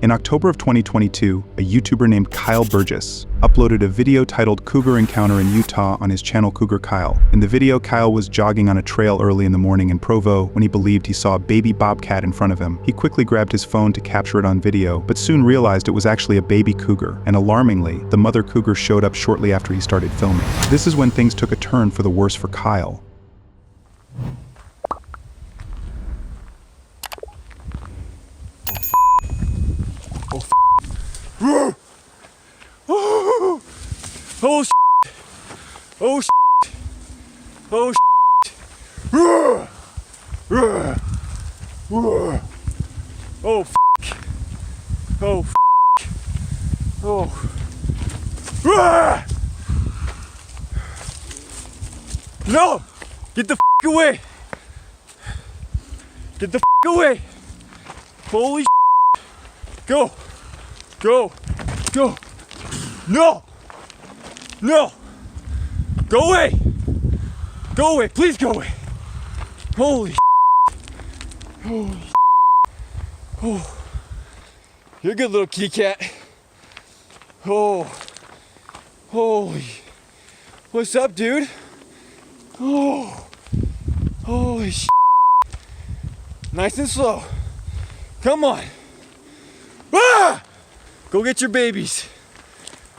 In October of 2022, a YouTuber named Kyle Burgess uploaded a video titled Cougar Encounter in Utah on his channel Cougar Kyle. In the video, Kyle was jogging on a trail early in the morning in Provo when he believed he saw a baby bobcat in front of him. He quickly grabbed his phone to capture it on video, but soon realized it was actually a baby cougar, and alarmingly, the mother cougar showed up shortly after he started filming. This is when things took a turn for the worse for Kyle. Oh shit! Oh shit! Oh shit! Oh f***! Oh f***! Oh! No! Get the f*** away! Get the f*** away! Holy shit! Go! Go! Go! No! No! Go away! Go away! Please go away! Holy shit! Holy shit! Oh. You're a good little kitty cat. Oh. Holy. What's up, dude? Oh. Holy shit. Nice and slow. Come on. Ah! Go get your babies.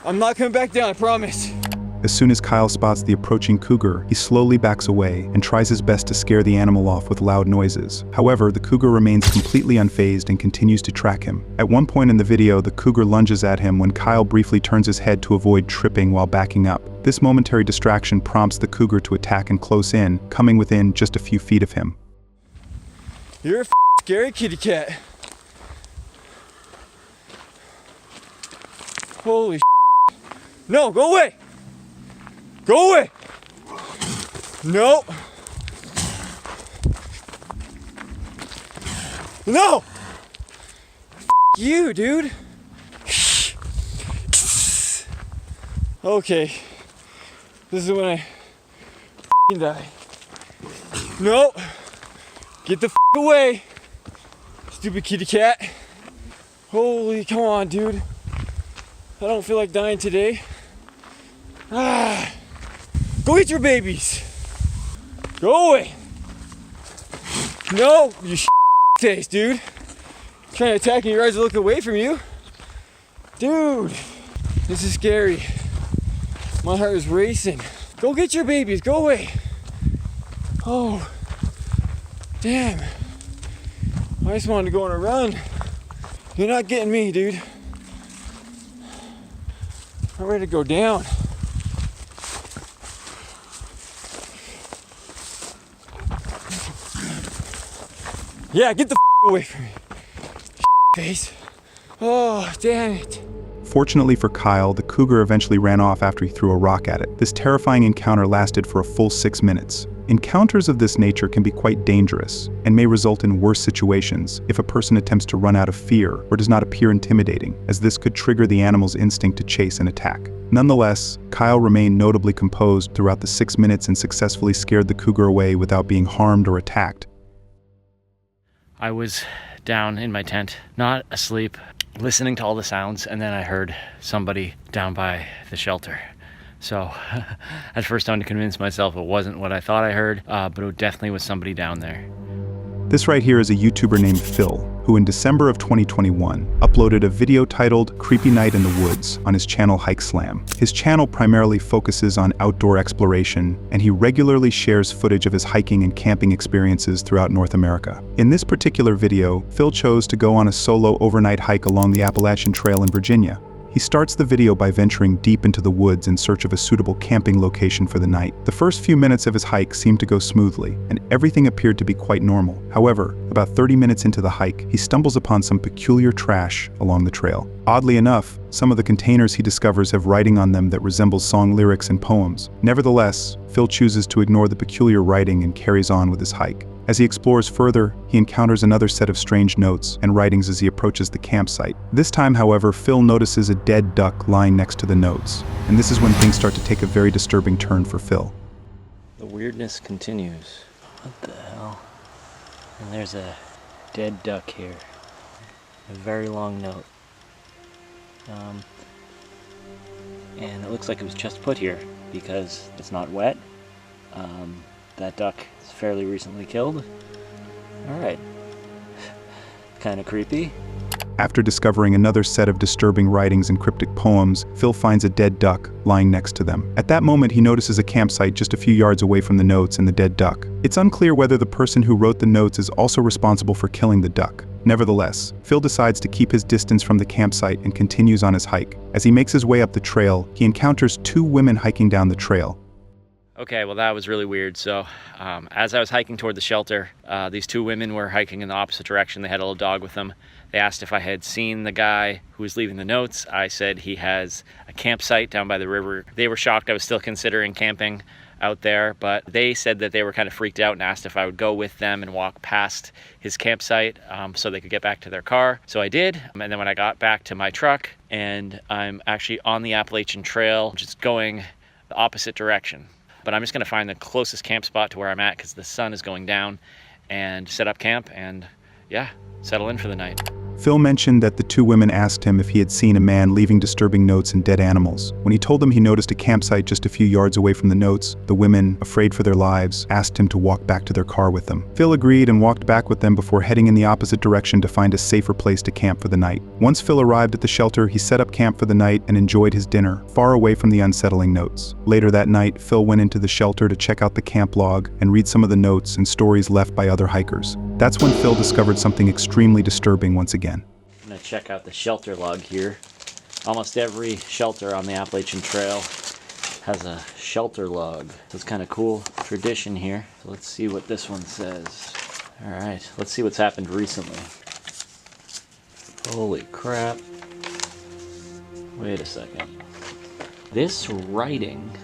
I'm not coming back down, I promise. As soon as Kyle spots the approaching cougar, he slowly backs away and tries his best to scare the animal off with loud noises. However, the cougar remains completely unfazed and continues to track him. At one point in the video, the cougar lunges at him when Kyle briefly turns his head to avoid tripping while backing up. This momentary distraction prompts the cougar to attack and close in, coming within just a few feet of him. You're a scary kitty cat. Holy shit. No, go away! Go away! No! No! You, dude! Okay. This is when I die. No! Get the away! Stupid kitty cat. Holy, come on, dude. I don't feel like dying today. Ah. Go get your babies. Go away. No, you face, dude. Trying to attack me, your eyes are looking away from you. Dude, this is scary. My heart is racing. Go get your babies, go away. Oh, damn. I just wanted to go on a run. You're not getting me, dude. I'm ready to go down. Yeah, get the away from me, face. Oh, damn it. Fortunately for Kyle, the cougar eventually ran off after he threw a rock at it. This terrifying encounter lasted for a full 6 minutes. Encounters of this nature can be quite dangerous and may result in worse situations if a person attempts to run out of fear or does not appear intimidating, as this could trigger the animal's instinct to chase and attack. Nonetheless, Kyle remained notably composed throughout the 6 minutes and successfully scared the cougar away without being harmed or attacked. I was down in my tent, not asleep, listening to all the sounds, and then I heard somebody down by the shelter. So at first I had to convince myself it wasn't what I thought I heard, but it definitely was somebody down there. This right here is a YouTuber named Phil, who in December of 2021 uploaded a video titled Creepy Night in the Woods on his channel Hike Slam. His channel primarily focuses on outdoor exploration, and he regularly shares footage of his hiking and camping experiences throughout North America. In this particular video, Phil chose to go on a solo overnight hike along the Appalachian Trail in Virginia. He starts the video by venturing deep into the woods in search of a suitable camping location for the night. The first few minutes of his hike seemed to go smoothly, and everything appeared to be quite normal. However, about 30 minutes into the hike, he stumbles upon some peculiar trash along the trail. Oddly enough, some of the containers he discovers have writing on them that resembles song lyrics and poems. Nevertheless, Phil chooses to ignore the peculiar writing and carries on with his hike. As he explores further, he encounters another set of strange notes and writings as he approaches the campsite. This time, however, Phil notices a dead duck lying next to the notes, and this is when things start to take a very disturbing turn for Phil. The weirdness continues. What the hell? And there's a dead duck here. A very long note. And it looks like it was just put here because it's not wet. That duck is fairly recently killed. Alright. Kind of creepy. After discovering another set of disturbing writings and cryptic poems, Phil finds a dead duck lying next to them. At that moment, he notices a campsite just a few yards away from the notes and the dead duck. It's unclear whether the person who wrote the notes is also responsible for killing the duck. Nevertheless, Phil decides to keep his distance from the campsite and continues on his hike. As he makes his way up the trail, he encounters two women hiking down the trail. Okay, well that was really weird. So as I was hiking toward the shelter, these two women were hiking in the opposite direction. They had a little dog with them. They asked if I had seen the guy who was leaving the notes. I said he has a campsite down by the river. They were shocked I was still considering camping out there, but they said that they were kind of freaked out and asked if I would go with them and walk past his campsite so they could get back to their car. So I did, and then when I got back to my truck, and I'm actually on the Appalachian Trail, just going the opposite direction. But I'm just gonna find the closest camp spot to where I'm at because the sun is going down, and set up camp and yeah, settle in for the night. Phil mentioned that the two women asked him if he had seen a man leaving disturbing notes and dead animals. When he told them he noticed a campsite just a few yards away from the notes, the women, afraid for their lives, asked him to walk back to their car with them. Phil agreed and walked back with them before heading in the opposite direction to find a safer place to camp for the night. Once Phil arrived at the shelter, he set up camp for the night and enjoyed his dinner, far away from the unsettling notes. Later that night, Phil went into the shelter to check out the camp log and read some of the notes and stories left by other hikers. That's when Phil discovered something extremely disturbing once again. I'm gonna check out the shelter log here. Almost every shelter on the Appalachian Trail has a shelter log. So it's kind of cool tradition here. So let's see what this one says. All right, let's see what's happened recently. Holy crap. Wait a second. This writing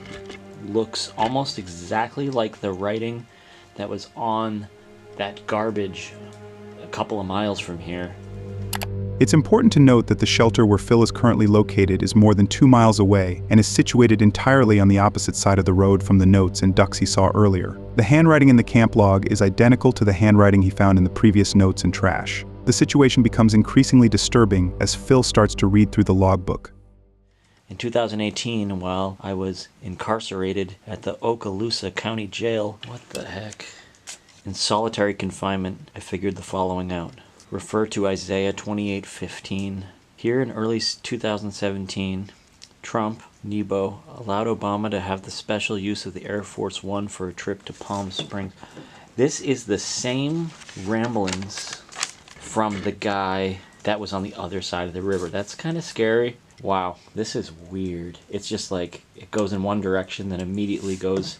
looks almost exactly like the writing that was on that garbage a couple of miles from here. It's important to note that the shelter where Phil is currently located is more than 2 miles away and is situated entirely on the opposite side of the road from the notes and ducks he saw earlier. The handwriting in the camp log is identical to the handwriting he found in the previous notes and trash. The situation becomes increasingly disturbing as Phil starts to read through the logbook. In 2018, while I was incarcerated at the Okaloosa County Jail, what the heck? In solitary confinement, I figured the following out. Refer to Isaiah 28:15. Here in early 2017, Trump, Nebo, allowed Obama to have the special use of the Air Force One for a trip to Palm Springs. This is the same ramblings from the guy that was on the other side of the river. That's kind of scary. Wow, this is weird. It's just like it goes in one direction, then immediately goes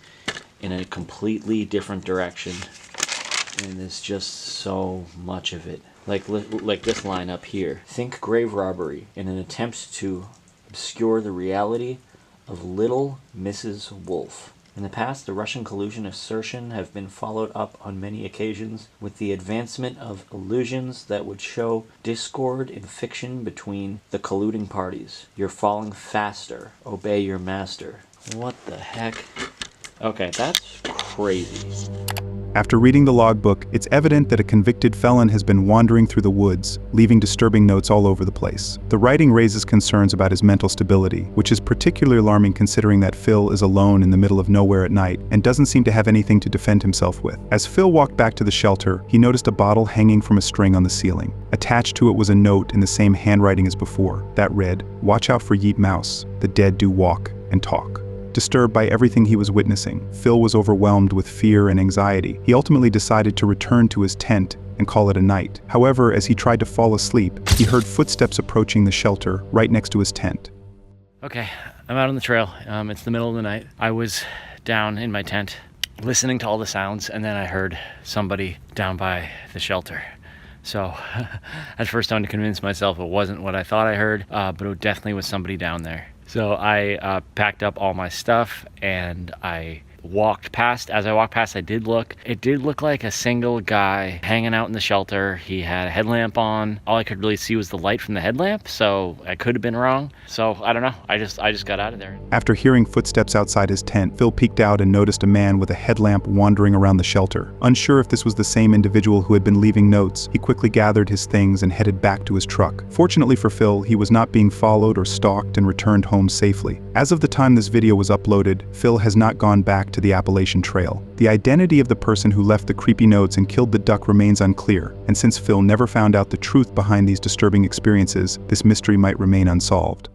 in a completely different direction. And there's just so much of it. Like this line up here. Think grave robbery in an attempt to obscure the reality of little Mrs. Wolf. In the past, the Russian collusion assertion have been followed up on many occasions with the advancement of illusions that would show discord in fiction between the colluding parties. You're falling faster. Obey your master. What the heck? Okay, that's crazy. After reading the logbook, it's evident that a convicted felon has been wandering through the woods, leaving disturbing notes all over the place. The writing raises concerns about his mental stability, which is particularly alarming considering that Phil is alone in the middle of nowhere at night and doesn't seem to have anything to defend himself with. As Phil walked back to the shelter, he noticed a bottle hanging from a string on the ceiling. Attached to it was a note in the same handwriting as before, that read, "Watch out for Yeet Mouse, the dead do walk and talk." Disturbed by everything he was witnessing, Phil was overwhelmed with fear and anxiety. He ultimately decided to return to his tent and call it a night. However, as he tried to fall asleep, he heard footsteps approaching the shelter right next to his tent. Okay, I'm out on the trail. It's the middle of the night. I was down in my tent listening to all the sounds, and then I heard somebody down by the shelter. So at first I had to convince myself it wasn't what I thought I heard, but it definitely was somebody down there. So I packed up all my stuff and I walked past. As I walked past, I did look. It did look like a single guy hanging out in the shelter. He had a headlamp on. All I could really see was the light from the headlamp, so I could have been wrong. So I don't know. I just got out of there. After hearing footsteps outside his tent, Phil peeked out and noticed a man with a headlamp wandering around the shelter. Unsure if this was the same individual who had been leaving notes, he quickly gathered his things and headed back to his truck. Fortunately for Phil, he was not being followed or stalked and returned home safely. As of the time this video was uploaded, Phil has not gone back to the Appalachian Trail. The identity of the person who left the creepy notes and killed the duck remains unclear, and since Phil never found out the truth behind these disturbing experiences, this mystery might remain unsolved.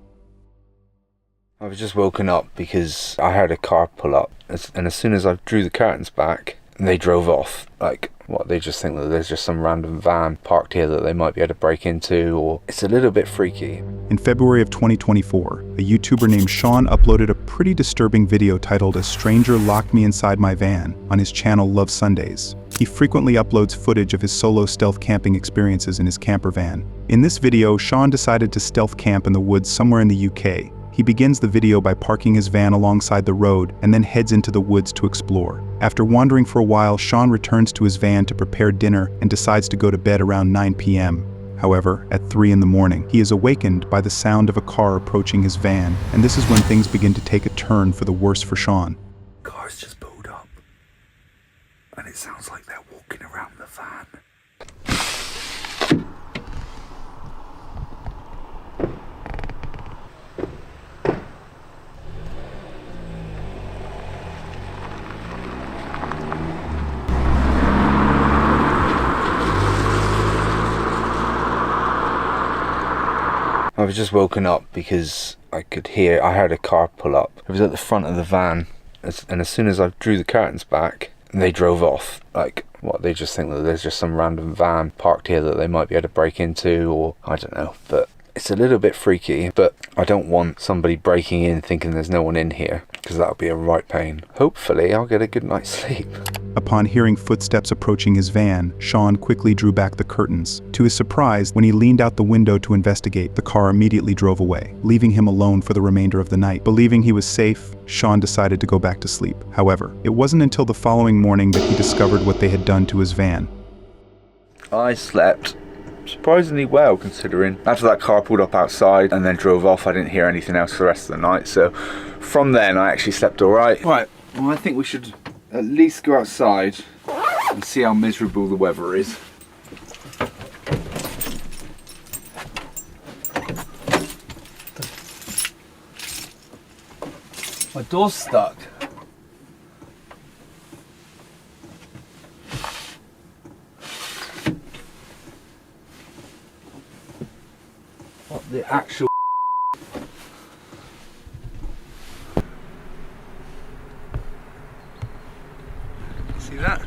I was just woken up because I heard a car pull up, and as soon as I drew the curtains back, they drove off. Like, what, they just think that there's just some random van parked here that they might be able to break into, or it's a little bit freaky. In February of 2024, a YouTuber named Sean uploaded a pretty disturbing video titled "A Stranger Locked Me Inside My Van" on his channel Love Sundays. He frequently uploads footage of his solo stealth camping experiences in his camper van. In this video, Sean decided to stealth camp in the woods somewhere in the UK. He begins the video by parking his van alongside the road and then heads into the woods to explore. After wandering for a while, Sean returns to his van to prepare dinner and decides to go to bed around 9 p.m. However, at 3 in the morning, he is awakened by the sound of a car approaching his van, and this is when things begin to take a turn for the worse for Sean. Car's just pulled up, and it sounds like they're walking around the van. I was just woken up because I heard a car pull up. It was at the front of the van, and as soon as I drew the curtains back, they drove off. Like, what, they just think that there's just some random van parked here that they might be able to break into, or I don't know, but it's a little bit freaky. But I don't want somebody breaking in thinking there's no one in here, because that would be a right pain. Hopefully I'll get a good night's sleep. Upon hearing footsteps approaching his van, Sean quickly drew back the curtains. To his surprise, when he leaned out the window to investigate, the car immediately drove away, leaving him alone for the remainder of the night. Believing he was safe, Sean decided to go back to sleep. However, it wasn't until the following morning that he discovered what they had done to his van. I slept surprisingly well, considering after that car pulled up outside and then drove off, I didn't hear anything else for the rest of the night. So from then I actually slept all right. Right, well, I think we should at least go outside and see how miserable the weather is. My door's stuck. What the actual see that?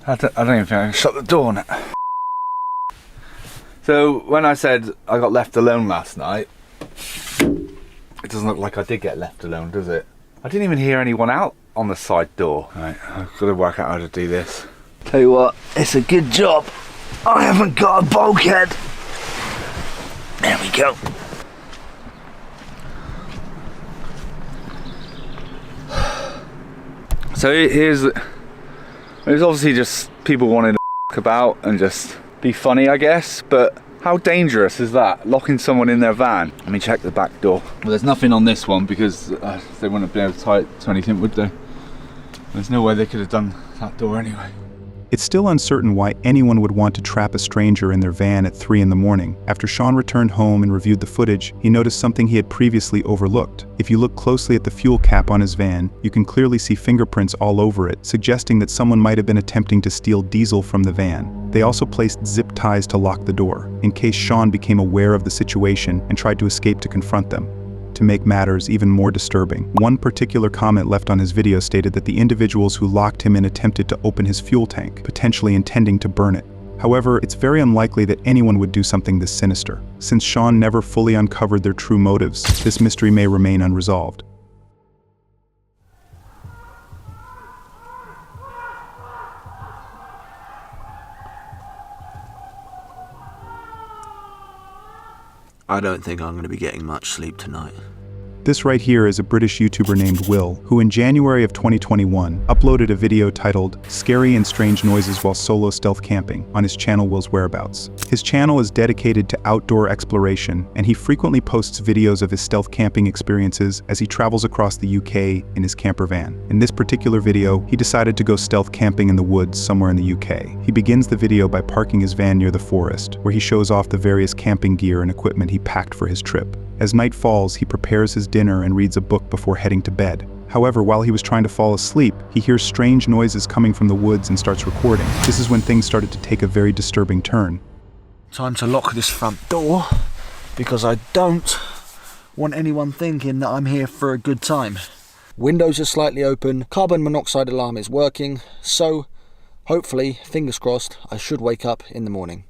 I don't even think I can shut the door now. So when I said I got left alone last night, it doesn't look like I did get left alone, does it? I didn't even hear anyone out on the side door. Right, I've got to work out how to do this. Tell you what, it's a good job I haven't got a bulkhead. There we go. So there's obviously just people wanting to f*** about and just be funny, I guess, but how dangerous is that, locking someone in their van? Let me check the back door. Well, there's nothing on this one because they wouldn't be able to tie it to anything, would they? There's no way they could have done that door anyway. It's still uncertain why anyone would want to trap a stranger in their van at 3 in the morning. After Sean returned home and reviewed the footage, he noticed something he had previously overlooked. If you look closely at the fuel cap on his van, you can clearly see fingerprints all over it, suggesting that someone might have been attempting to steal diesel from the van. They also placed zip ties to lock the door, in case Sean became aware of the situation and tried to escape to confront them. To make matters even more disturbing, one particular comment left on his video stated that the individuals who locked him in attempted to open his fuel tank, potentially intending to burn it. However, it's very unlikely that anyone would do something this sinister. Since Sean never fully uncovered their true motives, this mystery may remain unresolved. I don't think I'm going to be getting much sleep tonight. This right here is a British YouTuber named Will, who in January of 2021 uploaded a video titled Scary and Strange Noises While Solo Stealth Camping on his channel Will's Whereabouts. His channel is dedicated to outdoor exploration, and he frequently posts videos of his stealth camping experiences as he travels across the UK in his camper van. In this particular video, he decided to go stealth camping in the woods somewhere in the UK. He begins the video by parking his van near the forest, where he shows off the various camping gear and equipment he packed for his trip. As night falls, he prepares his dinner and reads a book before heading to bed. However, while he was trying to fall asleep, he hears strange noises coming from the woods and starts recording. This is when things started to take a very disturbing turn. Time to lock this front door, because I don't want anyone thinking that I'm here for a good time. Windows are slightly open, carbon monoxide alarm is working, so hopefully, fingers crossed, I should wake up in the morning.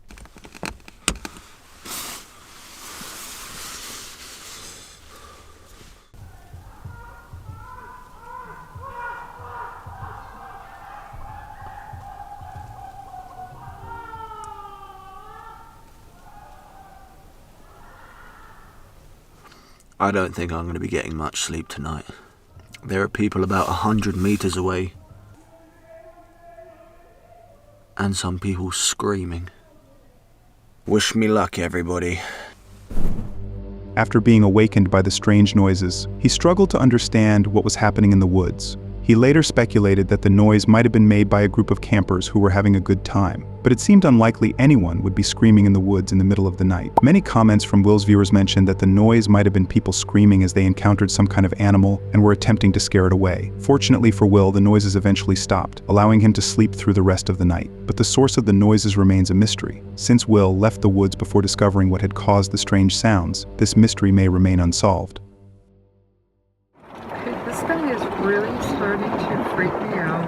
I don't think I'm going to be getting much sleep tonight. There are people about 100 meters away, and some people screaming. Wish me luck, everybody. After being awakened by the strange noises, he struggled to understand what was happening in the woods. He later speculated that the noise might have been made by a group of campers who were having a good time, but it seemed unlikely anyone would be screaming in the woods in the middle of the night. Many comments from Will's viewers mentioned that the noise might have been people screaming as they encountered some kind of animal and were attempting to scare it away. Fortunately for Will, the noises eventually stopped, allowing him to sleep through the rest of the night. But the source of the noises remains a mystery. Since Will left the woods before discovering what had caused the strange sounds, this mystery may remain unsolved. This guy is really starting to freak me out.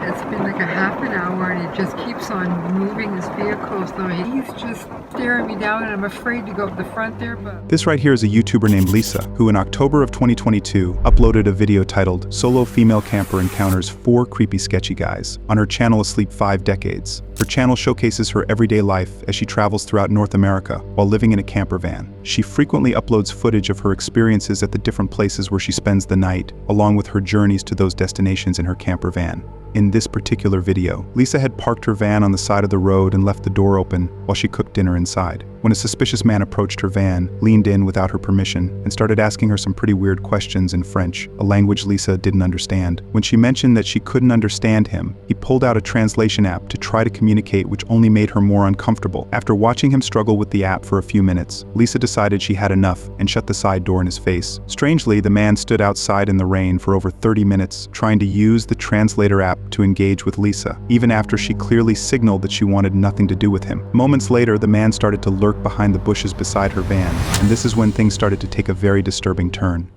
It's been like a half an hour and he just keeps on moving his vehicle, so he's just staring me down and I'm afraid to go up the front there, but... This right here is a YouTuber named Lisa, who in October of 2022 uploaded a video titled Solo Female Camper Encounters 4 Creepy Sketchy Guys on her channel Asleep 5 Decades. Her channel showcases her everyday life as she travels throughout North America while living in a camper van. She frequently uploads footage of her experiences at the different places where she spends the night, along with her journeys to those destinations in her camper van. In this particular video, Lisa had parked her van on the side of the road and left the door open while she cooked dinner inside. When a suspicious man approached her van, leaned in without her permission, and started asking her some pretty weird questions in French, a language Lisa didn't understand. When she mentioned that she couldn't understand him, he pulled out a translation app to try to communicate, which only made her more uncomfortable. After watching him struggle with the app for a few minutes, Lisa decided she had enough and shut the side door in his face. Strangely, the man stood outside in the rain for over 30 minutes, trying to use the translator app to engage with Lisa, even after she clearly signaled that she wanted nothing to do with him. Moments later, the man started to lurk behind the bushes beside her van, and this is when things started to take a very disturbing turn.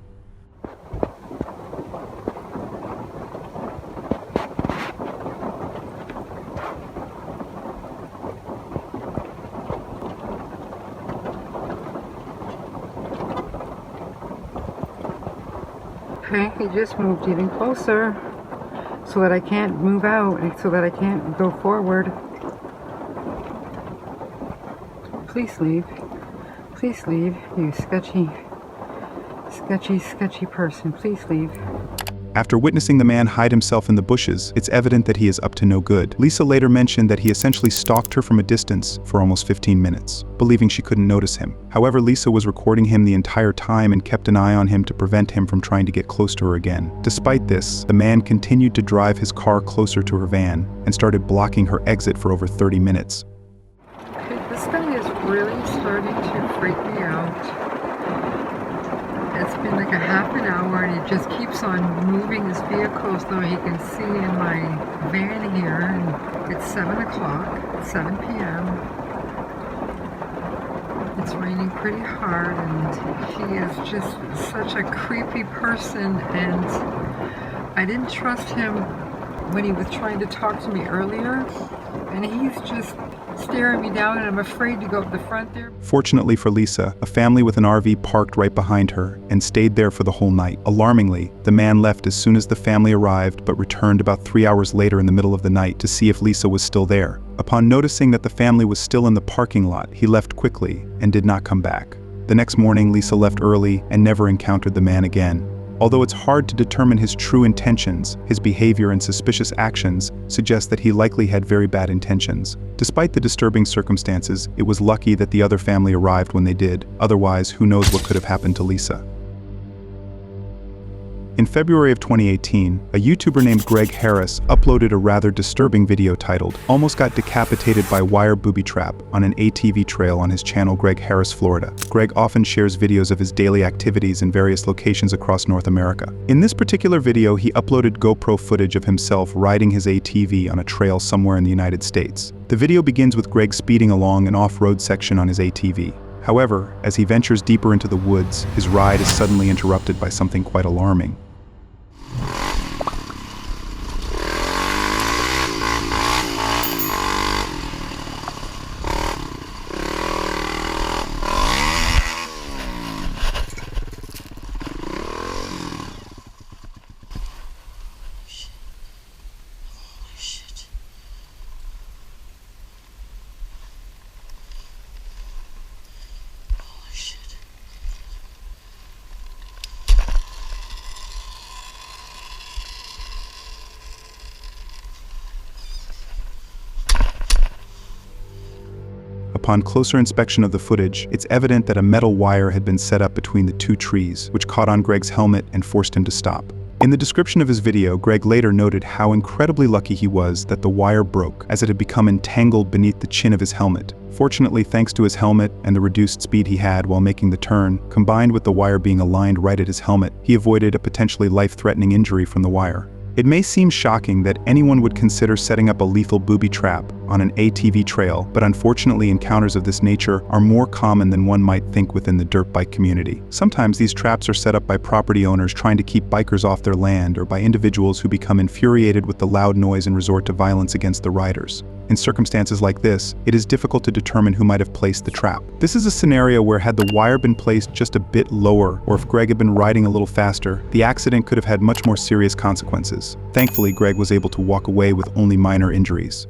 Okay, he just moved even closer so that I can't move out and so that I can't go forward. Please leave. Please leave, you sketchy person. Please leave. After witnessing the man hide himself in the bushes, it's evident that he is up to no good. Lisa later mentioned that he essentially stalked her from a distance for almost 15 minutes, believing she couldn't notice him. However, Lisa was recording him the entire time and kept an eye on him to prevent him from trying to get close to her again. Despite this, the man continued to drive his car closer to her van and started blocking her exit for over 30 minutes. Okay, this guy is really starting to freak me out. It's been like a half an hour and he just keeps on moving his vehicle so he can see in my van here, and it's 7 o'clock, 7 p.m. It's raining pretty hard and he is just such a creepy person, and I didn't trust him when he was trying to talk to me earlier, and he's just staring me down and I'm afraid to go up the front there. Fortunately for Lisa, a family with an RV parked right behind her and stayed there for the whole night. Alarmingly, the man left as soon as the family arrived, but returned about 3 hours later in the middle of the night to see if Lisa was still there. Upon noticing that the family was still in the parking lot, he left quickly and did not come back. The next morning, Lisa left early and never encountered the man again. Although it's hard to determine his true intentions, his behavior and suspicious actions suggest that he likely had very bad intentions. Despite the disturbing circumstances, it was lucky that the other family arrived when they did. Otherwise, who knows what could have happened to Lisa. In February of 2018, a YouTuber named Greg Harris uploaded a rather disturbing video titled, "Almost Got Decapitated by Wire Booby Trap" on an ATV trail on his channel Greg Harris, Florida. Greg often shares videos of his daily activities in various locations across North America. In this particular video, he uploaded GoPro footage of himself riding his ATV on a trail somewhere in the United States. The video begins with Greg speeding along an off-road section on his ATV. However, as he ventures deeper into the woods, his ride is suddenly interrupted by something quite alarming. Upon closer inspection of the footage, it's evident that a metal wire had been set up between the two trees, which caught on Greg's helmet and forced him to stop. In the description of his video, Greg later noted how incredibly lucky he was that the wire broke, as it had become entangled beneath the chin of his helmet. Fortunately, thanks to his helmet and the reduced speed he had while making the turn, combined with the wire being aligned right at his helmet, he avoided a potentially life-threatening injury from the wire. It may seem shocking that anyone would consider setting up a lethal booby trap on an ATV trail, but unfortunately encounters of this nature are more common than one might think within the dirt bike community. Sometimes these traps are set up by property owners trying to keep bikers off their land, or by individuals who become infuriated with the loud noise and resort to violence against the riders. In circumstances like this, it is difficult to determine who might have placed the trap. This is a scenario where, had the wire been placed just a bit lower, or if Greg had been riding a little faster, the accident could have had much more serious consequences. Thankfully, Greg was able to walk away with only minor injuries.